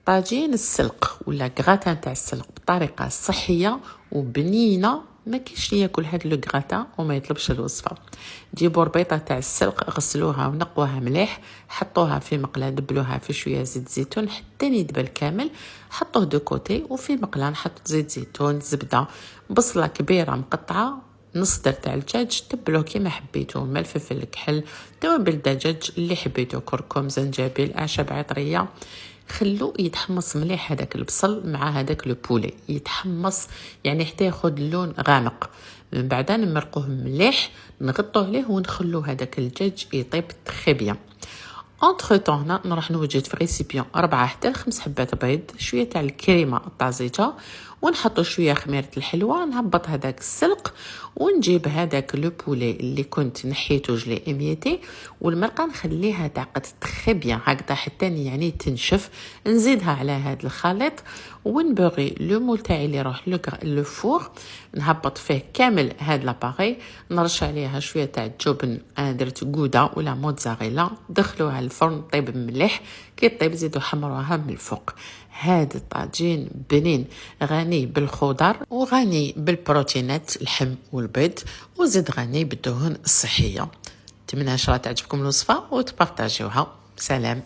طاجين السلق ولا غراتان تاع السلق بطريقه صحيه وبنينه. ما كاينش اللي ياكل هاد لو غراتان وما يطلبش الوصفه. جيبوا ربيطه تاع السلق، غسلوها ونقوها مليح، حطوها في مقله، دبلوها في شويه زيت زيتون حتى يدبل كامل، حطوه دو كوتي. وفي مقله نحط زيت زيتون، زبده، بصله كبيره مقطعه، نص در تاع الدجاج، تبلوه كيما حبيتو، ملح فلفل الكحل، توابل الدجاج اللي حبيتو، كركم، زنجبيل، اعشاب عطريه. خلو يتحمص مليح هذاك البصل مع هذاك لو بولي، يتحمص يعني حتى ياخذ لون غامق. من بعد نمرقوه مليح، نغطوه عليه ونخلو هذاك الدجاج يطيب تري بيان. اونتر طون هنا نروح نوجد في ريسيبيون 4 حتى 5 حبات بيض، شويه تاع الكريمه الطازجه، ونحطو شويه خميره الحلوه، نهبط هذاك السلق، ونجيب هذاك لو بولي اللي كنت نحيته جلي اميتي، والمرقه نخليها تعقد تري بيان هكذا حتى يعني تنشف. نزيدها على هذا الخليط، ونبغي لو مول تاعي اللي يروح لو فور، نهبط فيه كامل هاد لاباري، نرش عليها شويه تاع الجبن، انا درت غودا ولا موتزاريلا، دخلوها الفرن طيب مليح. كي طيب زيدوا حمروها من الفوق. هاد الطاجين بنين، غني بالخضر وغني بالبروتينات اللحم والبيض، وزيد غني بالدهون الصحيه. نتمنى ان شاء الله تعجبكم الوصفه وتبارطاجيوها. سلام.